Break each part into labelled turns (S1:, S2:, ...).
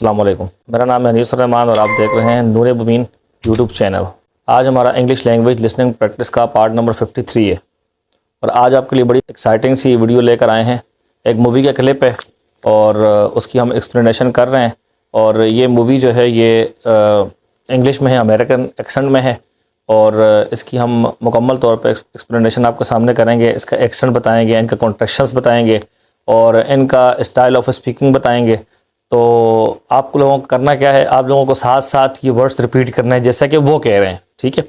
S1: अस्सलाम वालेकुम। मेरा नाम है अनीस रहमान और आप देख रहे हैं नूर मुबीन यूट्यूब चैनल। आज हमारा इंग्लिश लैंग्वेज लिसनिंग प्रैक्टिस का पार्ट नंबर 53 है और आज आपके लिए बड़ी एक्साइटिंग सी वीडियो लेकर आए हैं। एक मूवी का क्लिप है और उसकी हम एक्सप्लेनेशन कर रहे हैं। और ये मूवी जो है ये इंग्लिश में है, अमेरिकन एक्सेंट में है और इसकी हम मुकम्मल तौर पर एक्सप्लेनेशन आपके सामने करेंगे। इसका एक्सेंट बताएँगे, इनका कॉन्ट्रैक्शंस बताएँगे और इनका स्टाइल ऑफ स्पीकिंग बताएँगे। तो आप लोगों को करना क्या है, आप लोगों को साथ साथ ये वर्ड्स रिपीट करना है जैसा कि वो कह रहे हैं, ठीक है।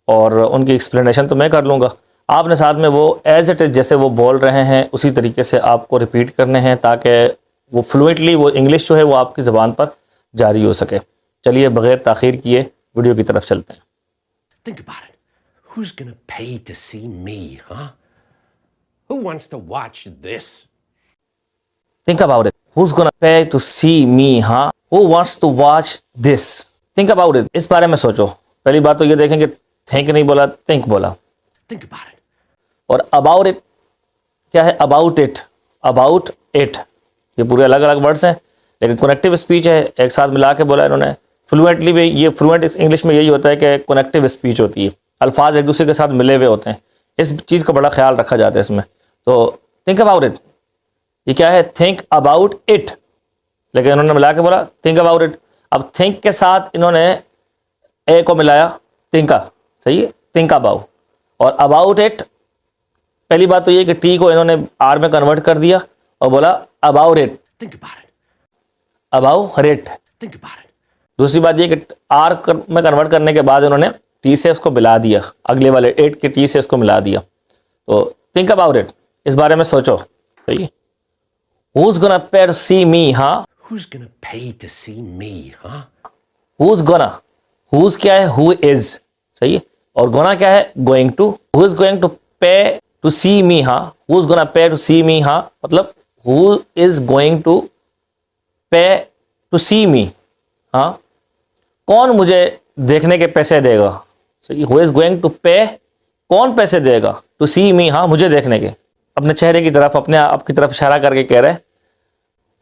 S1: और उनकी एक्सप्लेनेशन तो मैं कर लूँगा, आपने साथ में वो एज इट इज़ जैसे वो बोल रहे हैं उसी तरीके से आपको रिपीट करने हैं ताकि वो फ्लुएंटली वो इंग्लिश जो है वो आपकी ज़बान पर जारी हो सके। चलिए बग़ैर ताख़ीर किए वीडियो की तरफ चलते हैं।
S2: Think about it. Who's gonna pay to see me, huh? Who wants to watch this?
S1: Think about it. Who's gonna pay to see me, huh? Who wants to watch this? Think about it. इस बारे में सोचो। पहली बात तो ये देखेंगे, think नहीं बोला, think बोला।
S2: Think about it.
S1: और about it क्या है? About it. About it. ये पूरे अलग अलग वर्ड्स हैं लेकिन कनेक्टिव स्पीच है, एक साथ मिला के बोला इन्होंने। फ्लुएंटली भी ये फ्लुएंट इंग्लिश में यही होता है कि कनेक्टिव स्पीच होती है, अल्फाज एक दूसरे के साथ मिले हुए होते हैं। इस चीज़ का बड़ा ख्याल रखा जाता है इसमें। तो थिंक अबाउट इट, ये क्या है? थिंक अबाउट इट, लेकिन इन्होंने मिला के बोला थिंक अबाउट इट। अब थिंक के साथ इन्होंने ए को मिलाया, थिंका, सही है, थिंक अबाउट। और अबाउट इट, पहली बात तो ये कि टी को इन्होंने आर में कन्वर्ट कर दिया और बोला about it,
S2: Think about it.
S1: About it.
S2: Think about it.
S1: दूसरी बात ये कि आर में कन्वर्ट करने के बाद उन्होंने टी से उसको मिला दिया, अगले वाले एट के टी से उसको मिला दिया। तो थिंक अबाउट इट, इस बारे में सोचो, सही है। Who's gonna pay to see me, हाँ?
S2: Who's gonna pay to see me, huh?
S1: Who's gonna, who's क्या है? Who is, सही है। और gonna क्या है? Going to। Who is going to pay to see me, हाँ? Who's gonna pay to see me, हाँ? मतलब who is going to pay to see me, हाँ? कौन मुझे देखने के पैसे देगा, सही। Who is going to pay, कौन पैसे देगा, to see me, हाँ, मुझे देखने के। अपने चेहरे की तरफ, अपने आप की तरफ इशारा करके कह रहे हैं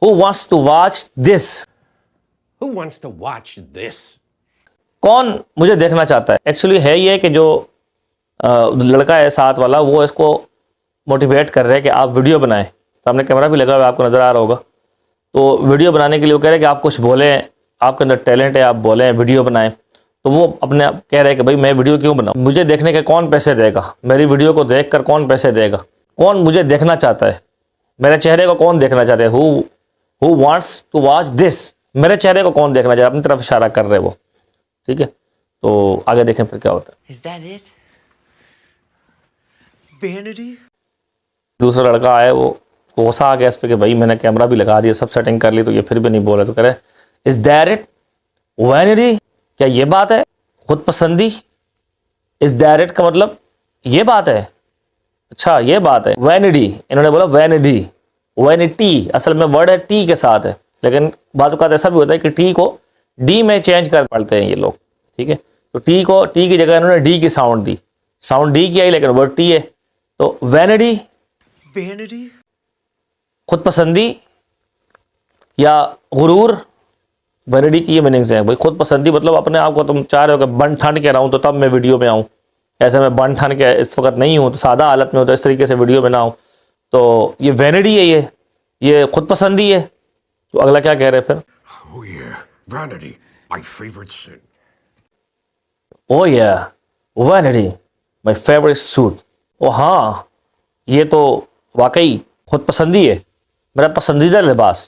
S1: Who wants to watch this?
S2: Who wants to watch this?
S1: कौन मुझे देखना चाहता है। एक्चुअली है ये कि जो लड़का है साथ वाला, वो इसको मोटिवेट कर रहे हैं कि आप वीडियो बनाएं। सामने कैमरा भी लगा हुआ है, आपको नज़र आ रहा होगा। तो वीडियो बनाने के लिए वो कह रहे हैं कि आप कुछ बोलें, आपके अंदर टैलेंट है, आप बोलें, वीडियो बनाएं। तो वो अपने आप कह रहे हैं कि भाई मैं वीडियो क्यों बनाऊं, मुझे देखने के कौन पैसे देगा, मेरी वीडियो को देख कर कौन पैसे देगा, कौन मुझे देखना चाहता है, मेरे चेहरे को कौन देखना चाहता है। Who wants to watch this, मेरे चेहरे को कौन देखना चाहता है, अपनी तरफ इशारा कर रहे हैं वो, ठीक है। तो आगे देखें फिर क्या होता है।
S2: Is that it? Vanity?
S1: दूसरा लड़का आया, वो गुस्सा आ गया इस पे कि भाई मैंने कैमरा भी लगा दिया, सब सेटिंग कर ली, तो ये फिर भी नहीं बोला। तो कह रहे इज दैट इट? वैनिटी, क्या ये बात है? खुद पसंदी। इज दैट इट का मतलब ये बात है, अच्छा ये बात है। वैनिटी, इन्होंने बोला वैनिटी, वैनिटी असल में वर्ड है टी के साथ है, लेकिन बाज़ औक़ात ऐसा भी होता है कि टी को डी में चेंज कर पड़ते हैं ये लोग, ठीक है। तो टी को टी की जगह इन्होंने डी की साउंड दी, साउंड डी की आई लेकिन वर्ड टी है। तो वैनिटी,
S2: Vanity?
S1: खुद पसंदी या गुरूर, वैनिटी की ये मीनिंग्स हैं भाई। खुद पसंदी मतलब अपने आप को तुम चाह रहे हो कि बन ठन के रहूँ तो तब मैं वीडियो में आऊँ, ऐसे मैं बन ठन के इस वक्त नहीं हूँ, तो सादा हालत में हो तो इस तरीके से वीडियो में ना आऊँ। तो ये वैनिटी है, ये खुद पसंदी है। तो अगला क्या कह रहे हैं फिर?
S2: Oh yeah, vanity, my favorite sin.
S1: ओ या वैनिटी माई फेवरेट सूट। ओ हाँ, ये तो वाकई खुद पसंदी है, मेरा पसंदीदा लिबास,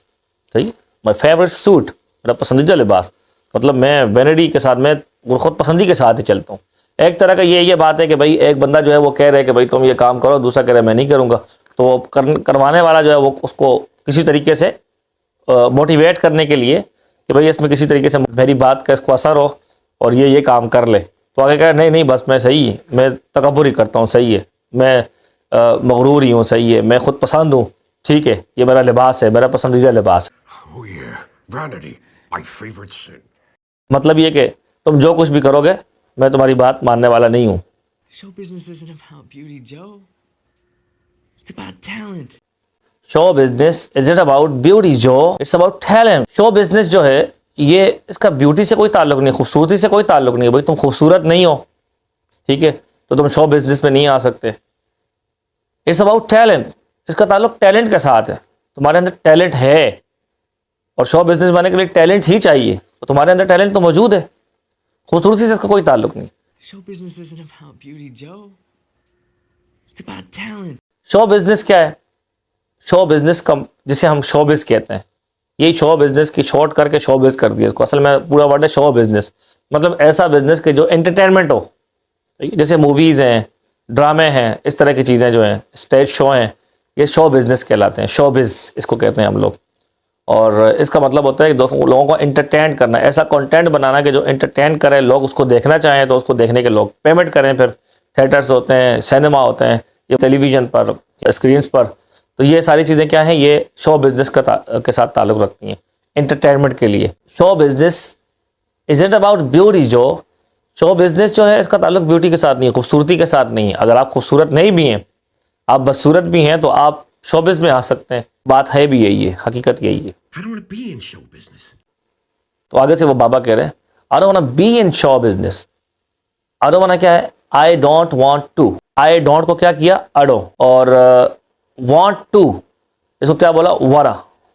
S1: सही। माई फेवरेट सूट, मेरा पसंदीदा लिबास, मतलब मैं वैनिटी के साथ, मैं खुद पसंदी के साथ ही चलता हूँ। एक तरह का ये बात है कि भाई एक बंदा जो है वो कह रहा है कि भाई तुम ये काम करो, दूसरा कह रहा है मैं नहीं करूँगा। तो करवाने वाला जो है वो उसको किसी तरीके से मोटिवेट करने के लिए कि भाई इसमें किसी तरीके से मेरी बात का इसको असर हो और ये काम कर ले। तो आगे कह नहीं नहीं बस मैं सही है, मैं तकब्बुर ही करता हूँ, सही है, मैं मगरूर ही हूँ, सही है, मैं खुद पसंद हूँ, ठीक है, ये मेरा लिबास है, मेरा पसंदीदा लिबास।
S2: Oh yeah, vanity, my favorite sin.
S1: मतलब ये कि तुम जो कुछ भी करोगे मैं तुम्हारी बात मानने वाला नहीं हूँ।
S3: Show business isn't about beauty, Joe. It's about talent.
S1: Show business is it about beauty Joe, it's about talent. Show business जो है ये इसका ब्यूटी से कोई ताल्लुक नहीं, खूबसूरती से कोई ताल्लुक नहीं है। भाई तुम खूबसूरत नहीं हो, ठीक है, तो तुम शो बिजनेस में नहीं आ सकते। इट्स अबाउट टैलेंट, इसका ताल्लुक टैलेंट के साथ है। तुम्हारे अंदर टैलेंट है और शो बिजनेस बनने के लिए टैलेंट ही चाहिए, तो तुम्हारे अंदर टैलेंट तो मौजूद है, खूबसूरती से इसका कोई ताल्लुक नहीं।
S3: Show business isn't about beauty, Joe. It's about talent.
S1: Show business क्या है? शो बिजनेस कम जिसे हम शो बिज कहते हैं, यही शो बिजनेस की शॉर्ट करके शो बिज कर दिया इसको। असल में पूरा वर्ड है शो बिजनेस, मतलब ऐसा बिजनेस के जो एंटरटेनमेंट हो, जैसे मूवीज़ हैं, ड्रामे हैं, इस तरह की चीज़ें जो हैं, स्टेज शो हैं, ये शो बिजनेस कहलाते हैं। शो बिज इसको कहते हैं हम लोग। और इसका मतलब होता है कि लोगों को एंटरटेन करना, ऐसा कंटेंट बनाना कि जो एंटरटेन करे, लोग उसको देखना चाहें तो उसको देखने के लोग पेमेंट करें। फिर थिएटर्स होते हैं, सिनेमा होते हैं, ये टेलीविज़न पर, स्क्रीन्स पर, तो ये सारी चीज़ें क्या हैं, ये शो बिजनेस के साथ ताल्लुक़ रखती हैं एंटरटेनमेंट के लिए। Show business is it about beauty जो, शो बिजनेस जो है इसका ताल्लुक ब्यूटी के साथ नहीं है, खूबसूरती के साथ नहीं है। अगर आप खूबसूरत नहीं भी हैं, आप बदसूरत भी हैं, तो आप शोबिज़ में आ सकते हैं। बात है भी यही है, हकीकत यही है।
S2: I don't want to be in show business.
S1: तो आगे से वो बाबा कह रहे हैं, I don't want to be in show business. I don't want क्या है, I don't want to. I don't को क्या किया, अडो, और वांट टू इसको क्या बोला, वरा,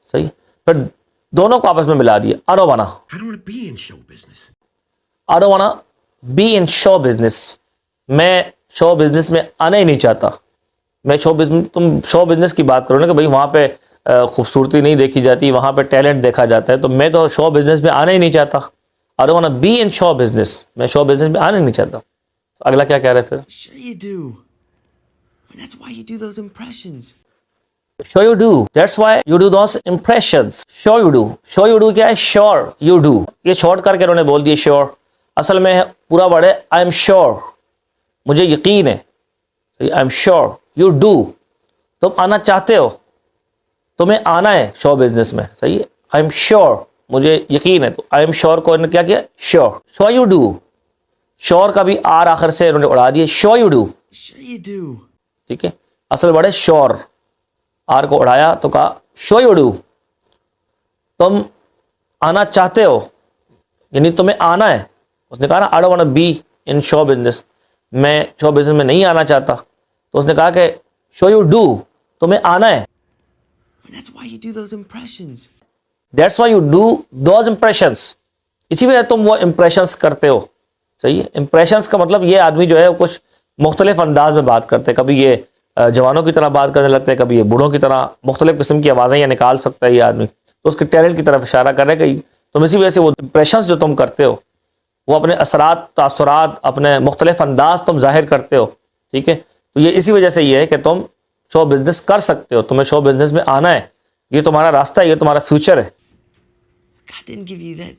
S1: सही। फिर दोनों को आपस में मिला दिया, आई don't want,
S2: I don't want to be in show business.
S1: I don't want be in show business. मैं शो बिजनेस में आना ही नहीं चाहता। मैं शो बिजनेस, तुम शो बिजनेस की बात करो ना कि भाई वहाँ पे खूबसूरती नहीं देखी जाती, वहाँ पे टैलेंट देखा जाता है, तो मैं तो शो बिजनेस में आना ही नहीं चाहता। I don't want to be in show business, मैं शो बिजनेस में आना ही नहीं चाहता। तो अगला क्या कह रहे हैं फिर,
S3: Sure you do. And that's why you do those impressions.
S1: Show you do, that's why you do those impressions. Show you do, show you do क्या है, श्योर यू डू, ये शॉर्ट करके उन्होंने बोल दिया श्योर। असल में पूरा वर्ड है आई एम श्योर, मुझे यकीन है। I am sure, you do, तुम आना चाहते हो, तुम्हें आना है शो बिजनेस में, सही है। आई एम श्योर, मुझे यकीन है, तो आई एम श्योर को इन्होंने क्या किया, sure. Show you do, sure का भी आर आखिर से इन्होंने उड़ा दिया, show you do,
S3: Sure you do.
S1: ठीक है। असल वर्ड है श्योर, आर को उड़ाया तो कहा शो यू डू, तुम आना चाहते हो, यानी तुम्हें आना है। उसने कहा ना I don't want to be in show business, मैं शो बिजनेस में नहीं आना चाहता, तो उसने कहा कि शो यू डू, तुम्हें आना है।
S3: And that's why you do those impressions.
S1: That's why you do those impressions, इसी वजह तुम वो इंप्रेशंस करते हो, सही है। इंप्रेशंस का मतलब ये आदमी जो है कुछ मुख्तलिफ अंदाज में बात करते हैं, कभी ये जवानों की तरह बात करने लगते हैं, कभी ये बूढ़ों की तरह मुख्तलिफ किस्म की आवाज़ें ये निकाल सकता है ये आदमी, तो उसके टैलेंट की तरफ इशारा कर रहे हैं कि तुम इसी वजह से वो इंप्रेशंस जो तुम करते हो, वो अपने असरात, तासुरात, अपने मुख्तलिफ अंदाज तुम जाहिर करते हो, ठीक है। तो ये इसी वजह से ये है कि तुम शो बिजनेस कर सकते हो, तुम्हें शो बिजनेस में आना है, ये तुम्हारा रास्ता है, ये तुम्हारा फ्यूचर है।
S3: God didn't give you that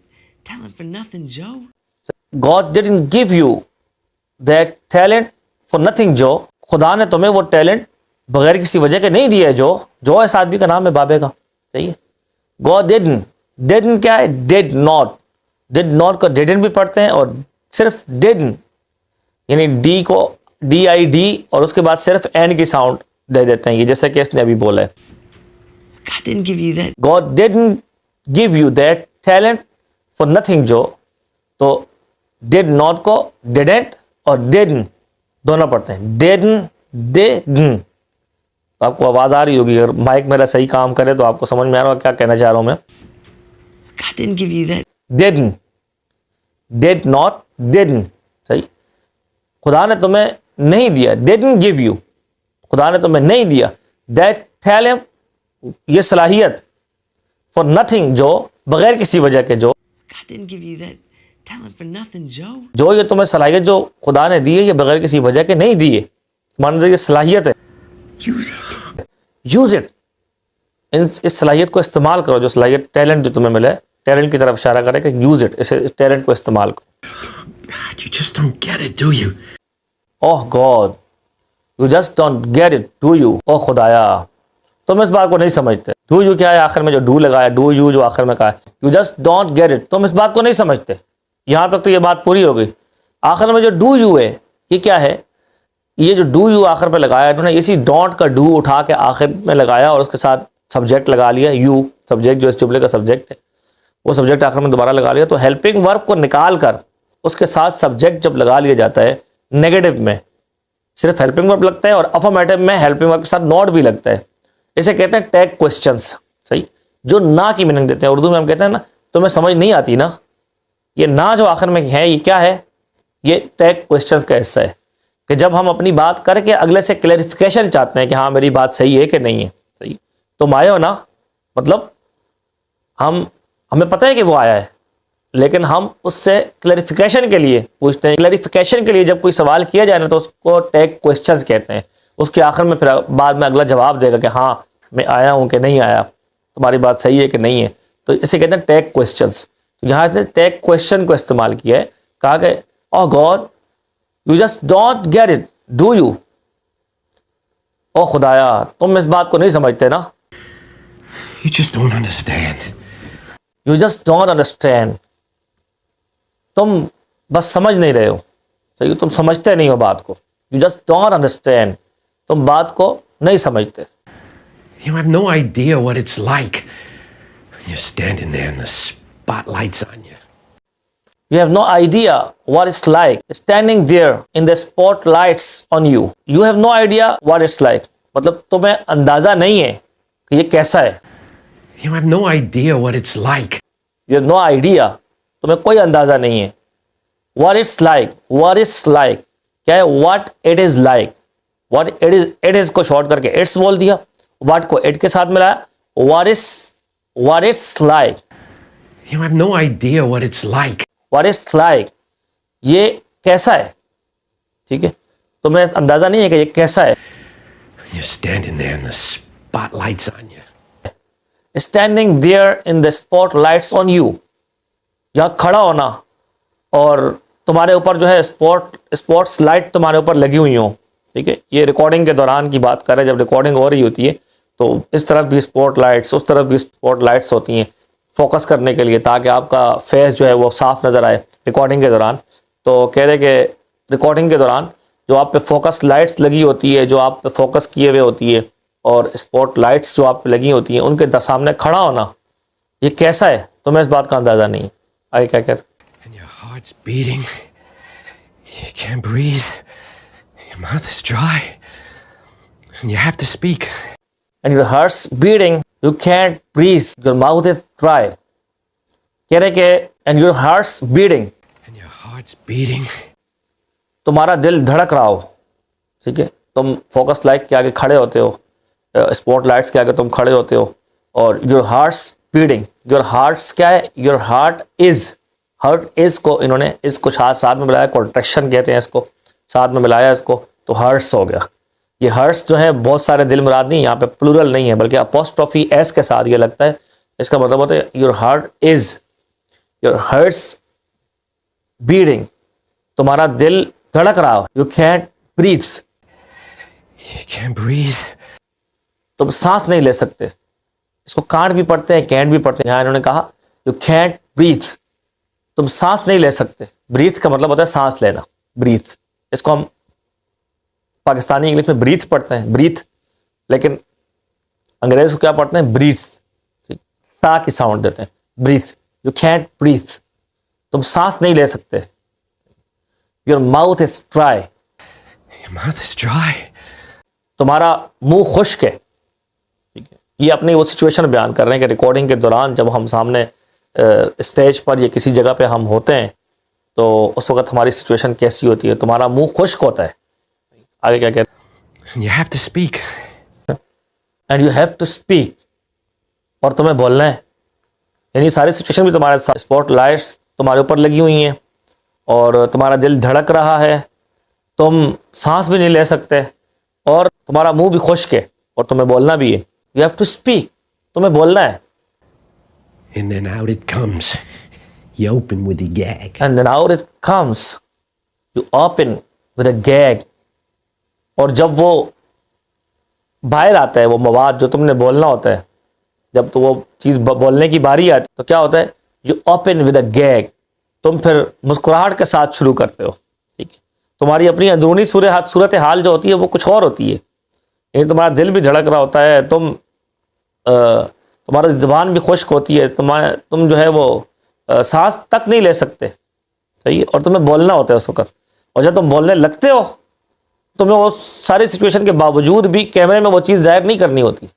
S3: talent for nothing, Joe.
S1: God didn't give you that talent for nothing, जो खुदा ने तुम्हें वो टैलेंट बगैर किसी वजह के नहीं दिया है। जो इस आदमी का नाम है बाबे का, सही है। God didn't क्या है, did not को didn't भी पढ़ते हैं, और सिर्फ didn't यानी डी को DID और उसके बाद सिर्फ N की साउंड दे देते हैं, ये जैसे कि इसने अभी बोला है,
S3: God didn't give you that.
S1: God didn't give you that talent for nothing, जो तो did not को didn't और didn't दोनों पढ़ते हैं, didn't। तो आपको आवाज़ आ रही होगी, अगर माइक मेरा सही काम करे तो आपको समझ में आ रहा होगा क्या कहना चाह रहा हूँ मैं।
S3: God didn't give you that.
S1: didn't, did not, didn't, सही। खुदा ने तुम्हें नहीं दिया, didn't give you, खुदा ने तुम्हें नहीं दिया that talent, ये सलाहियत, for nothing, जो बगैर किसी वजह के, जो
S3: God didn't give you that talent for nothing, Joe.
S1: जो ये तुम्हें सलाहियत जो खुदा ने दी है, ये बगैर किसी वजह के नहीं दी है, मान लो ये सलाहियत है,
S3: Use it.
S1: यूज इट, इस सलाहियत को इस्तेमाल करो, जो सलाहियत टैलेंट जो तुम्हें मिला है, टैलेंट की तरफ इशारा करे कि यूज इट, इस टैलेंट को इस्तेमाल करो।
S2: God, you just don't get it, do you?
S1: Oh God, you just don't get it, do you. ओह खुदाया, तुम इस बात को नहीं समझते। डू यू क्या है, आखिर में जो डू लगाया, डू यू जो आखिर में कहा है, you just don't get it, तुम इस बात को नहीं समझते। यहाँ तक तो ये बात पूरी हो गई। आखिर में जो डू यू है, ये क्या है, ये जो डू यू आखिर पे लगाया इन्होंने, इसी डोंट का डू उठा के आखिर में लगाया और उसके साथ सब्जेक्ट लगा लिया, यू सब्जेक्ट जो इस जुमले का सब्जेक्ट है वो सब्जेक्ट आखिर में दोबारा लगा लिया, तो हेल्पिंग वर्ब को निकाल कर उसके साथ सब्जेक्ट जब लगा लिया जाता है नेगेटिव में सिर्फ हेल्पिंग वर्ब लगता है और अफर्मेटिव में हेल्पिंग वर्ब के साथ नॉट भी लगता है। इसे कहते हैं टैग क्वेश्चंस। सही, जो ना की मीनिंग देते हैं। उर्दू में हम कहते हैं ना तुम्हें समझ नहीं आती ना, ये ना जो आखिर में है ये क्या है, ये टैग क्वेश्चंस का हिस्सा है कि जब हम अपनी बात करके अगले से क्लैरिफिकेशन चाहते हैं कि हाँ मेरी बात सही है कि नहीं है। सही, तुम आए हो ना, मतलब हमें पता है कि वो आया है लेकिन हम उससे क्लैरिफिकेशन के लिए पूछते हैं। क्लैरिफिकेशन के लिए जब कोई सवाल किया जाए ना तो उसको टैग क्वेश्चंस कहते हैं। उसके आखिर में फिर बाद में अगला जवाब देगा कि हाँ मैं आया हूँ कि नहीं आया, तुम्हारी बात सही है कि नहीं है, तो इसे कहते हैं टैग क्वेश्चंस। तो यहाँ इसने टैग क्वेश्चन को इस्तेमाल किया है, कहा कि oh God you just don't get it do you, ओ खुदाया तुम इस बात को नहीं समझते ना,
S2: You just don't understand.
S1: You just don't understand, तुम बस समझ नहीं रहे हो। सही, तुम समझते नहीं हो बात को, यू जस्ट डोंट अंडरस्टैंड, तुम बात को नहीं समझते।
S2: You have no idea what it's like when you're standing there and the spotlight's on you.
S1: You have no idea what it's like standing there in the spotlights on you. You have no idea what it's like. मतलब तुम्हें अंदाजा नहीं है कि ये कैसा है।
S2: You have no idea what it's like.
S1: You have no idea, तुम्हें कोई अंदाजा नहीं है। What it's like, what is like, क्या है? What it is like, what it is को शॉर्ट करके it's बोल दिया, what को it के साथ मिलाया, what it's like,
S2: You have no idea what it's like.
S1: what it's like, ये कैसा है। ठीक है, तुम्हें अंदाजा नहीं है कि ये कैसा है।
S2: You're standing there and the spotlight's on you.
S1: Standing there in the spotlights on you, यहाँ खड़ा होना और तुम्हारे ऊपर जो है स्पॉट्स लाइट तुम्हारे ऊपर लगी हुई हो। ठीक है, ये रिकॉर्डिंग के दौरान की बात कर रहे हैं, जब रिकॉर्डिंग हो रही होती है तो इस तरफ भी स्पॉट लाइट्स उस तरफ भी स्पॉट लाइट्स होती हैं फोकस करने के लिए, ताकि आपका फेस जो है वो साफ नज़र आए रिकॉर्डिंग के दौरान। तो कह रहे कि रिकॉर्डिंग के दौरान जो आप पे फोकस लाइट्स लगी होती है, जो आप पे फोकस किए हुए होती है और स्पॉट लाइट्स जो आप पे लगी होती हैं, उनके सामने खड़ा होना ये कैसा है, तुम्हें इस बात का अंदाज़ा नहीं है। आगे क्या कहते हैं?
S2: And your heart's beating. You can't breathe. Your mouth is dry. And you have to speak.
S1: And your heart's beating, you can't breathe, your mouth is dry। कह रहे कि and your heart's beating,
S2: And your heart's beating.
S1: तुम्हारा दिल धड़क रहा हो। ठीक है, तुम फोकस लाइट के आगे खड़े होते हो, स्पॉट लाइट्स के आगे तुम खड़े होते हो और your hearts beating, your hearts क्या है, योर हार्ट इज को इन्होंने इसको साथ में मिलाया, कॉन्ट्रैक्शन कहते हैं इसको, साथ में मिलाया इसको तो हर्ट्स हो गया। ये हर्ट्स जो है बहुत सारे दिल मुराद नहीं, यहाँ पे प्लूरल नहीं है बल्कि अपोस्ट्रोफी एस के साथ ये लगता है। इसका मतलब होता है your heart is, your hearts beating, तुम्हारा दिल धड़क रहा हो। You can't breathe,
S2: You can't breathe.
S1: तुम सांस नहीं ले सकते। इसको कांट भी पढ़ते हैं कैंट भी पढ़ते हैं। यहाँ इन्होंने कहा यू कैंट ब्रीथ, तुम सांस नहीं ले सकते। ब्रीथ का मतलब होता है सांस लेना, ब्रीथ। इसको हम पाकिस्तानी इंग्लिश में ब्रीथ पढ़ते हैं, ब्रीथ, लेकिन अंग्रेज को क्या पढ़ते हैं, ब्रीथ, ता की साउंड देते हैं, ब्रीथ। यू कैंट ब्रीथ, तुम सांस नहीं ले सकते। Your mouth is dry,
S2: Your mouth is dry.
S1: तुम्हारा मुंह खुश्क है। ठीक है, ये अपनी वो सिचुएशन बयान कर रहे हैं कि रिकॉर्डिंग के दौरान जब हम सामने स्टेज पर या किसी जगह पे हम होते हैं तो उस वक्त हमारी सिचुएशन कैसी होती है, तुम्हारा मुंह खुश्क होता है। आगे क्या कहते
S2: And you have to speak.
S1: हैं, and you have to speak, और तुम्हें बोलना है। यानी सारी सिचुएशन भी तुम्हारे साथ, स्पॉट लाइट्स तुम्हारे ऊपर लगी हुई हैं और तुम्हारा दिल धड़क रहा है, तुम सांस भी नहीं ले सकते और तुम्हारा मुंह भी खुश्क है और तुम्हें बोलना भी है। यू हैव टू स्पीक, तुम्हें बोलना है।
S2: And then out it comes. You open with the gag.
S1: And then out it comes, you open with a gag। और जब वो बाहर आता है वो मवाद जो तुमने बोलना होता है, जब तो वो चीज़ बोलने की बारी आती है तो क्या होता है, you open with a gag, तुम फिर मुस्कुराहट के साथ शुरू करते हो। ठीक है, तुम्हारी अपनी अंदरूनी सूरत हाल जो होती है वो कुछ और होती है। यानी तुम्हारा दिल भी धड़क रहा होता है, तुम तुम्हारी ज़बान भी खुश्क होती है, तुम जो है वो सांस तक नहीं ले सकते, सही है, और तुम्हें बोलना होता है उस वक्त। और जब तुम बोलने लगते हो तुम्हें वो सारी सिचुएशन के बावजूद भी कैमरे में वो चीज़ जाहिर नहीं करनी होती,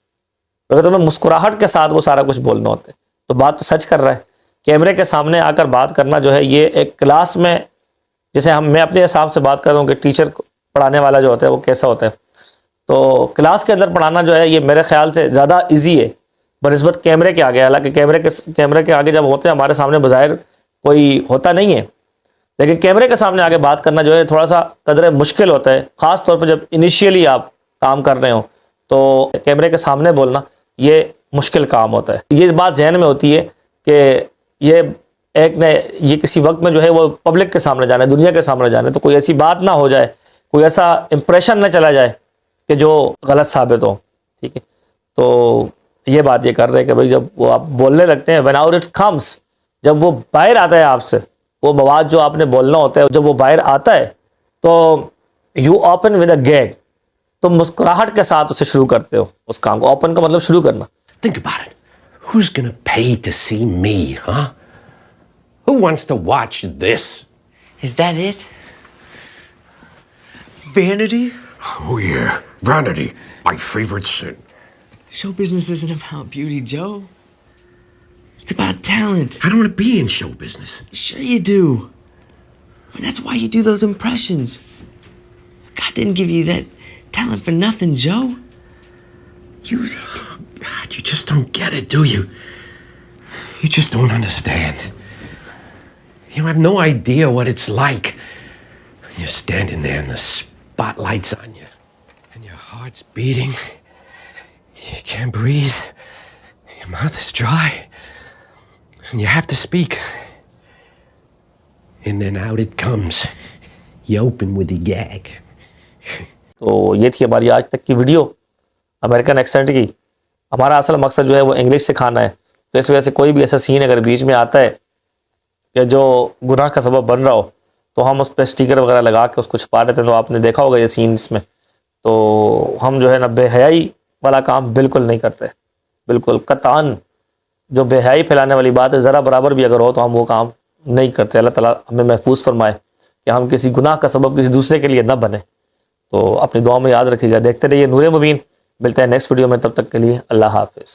S1: अगर तुम्हें मुस्कुराहट के साथ वो सारा कुछ बोलना होता है। तो बात तो सच कर रहा है। कैमरे के सामने आकर बात करना जो है ये एक क्लास में, जैसे मैं अपने हिसाब से बात कर रहा हूँ कि टीचर पढ़ाने वाला जो होता है वो कैसा होता है, तो क्लास के अंदर पढ़ाना जो है ये मेरे ख्याल से ज़्यादा ईजी है बनिस्बत कैमरे के आगे। हालांकि कैमरे के आगे जब होते हैं हमारे सामने बज़ाहिर कोई होता नहीं है, लेकिन कैमरे के सामने आगे बात करना जो है थोड़ा सा कदरे मुश्किल होता है, ख़ास तौर पर जब इनिशियली आप काम कर रहे हो तो कैमरे के सामने बोलना ये मुश्किल काम होता है। ये बात जहन में होती है कि ये किसी वक्त में जो है वो पब्लिक के सामने जाना है, दुनिया के सामने जाना है, तो कोई ऐसी बात ना हो जाए, कोई ऐसा इंप्रेशन ना चला जाए कि जो गलत साबित हो, ठीक है। तो ये बात ये कर रहे हैं कि भाई जब वो आप बोलने लगते हैं, व्हेन आउट इट कम्स, जब वो बाहर आता है आपसे, वो मवाद जो आपने बोलना होता है जब वो बाहर आता है तो you open with a gag, तो मुस्कुराहट के साथ उसे शुरू करते हो उस काम को। ओपन का मतलब शुरू करना।
S2: Think about it. Who's gonna pay to see me, huh? Who wants to watch this?
S3: Is that it? Vanity?
S2: Oh, yeah. Vanity. My favorite sin.
S3: Show business isn't about beauty, Joe. It's about talent.
S2: I don't want to be in show business.
S3: Sure you do. And that's why you do those impressions. God didn't give you that talent for nothing, Joe. Use it.
S2: God, you just don't get it, do you? You just don't understand. You have no idea what it's like. You're standing there and the spotlight's on you, and your heart's beating. You can't breathe. Your mouth is dry. And you have to speak. And then out it comes. You open with a gag.
S1: तो ये थी हमारी आज तक की video American accent की। हमारा असल मकसद जो है वो इंग्लिश सिखाना है, तो इस वजह से कोई भी ऐसा सीन अगर बीच में आता है कि जो गुनाह का सबब बन रहा हो तो हम उस पर स्टिकर वगैरह लगा के उसको छुपा देते हैं। तो आपने देखा होगा ये सीन्स में, तो हम जो है ना बेहयाई वाला काम बिल्कुल नहीं करते, बिल्कुल कतान। जो बेहयाई फैलाने वाली बात है ज़रा बराबर भी अगर हो तो हम वो काम नहीं करते। अल्लाह ताला हमें महफूज फरमाए कि हम किसी गुनाह का सबब किसी दूसरे के लिए न बने। तो अपनी दुआ में याद रखिएगा। देखते रहिए नूर मुबीन। मिलते हैं नेक्स्ट वीडियो में, तब तक के लिए अल्लाह हाफिज़।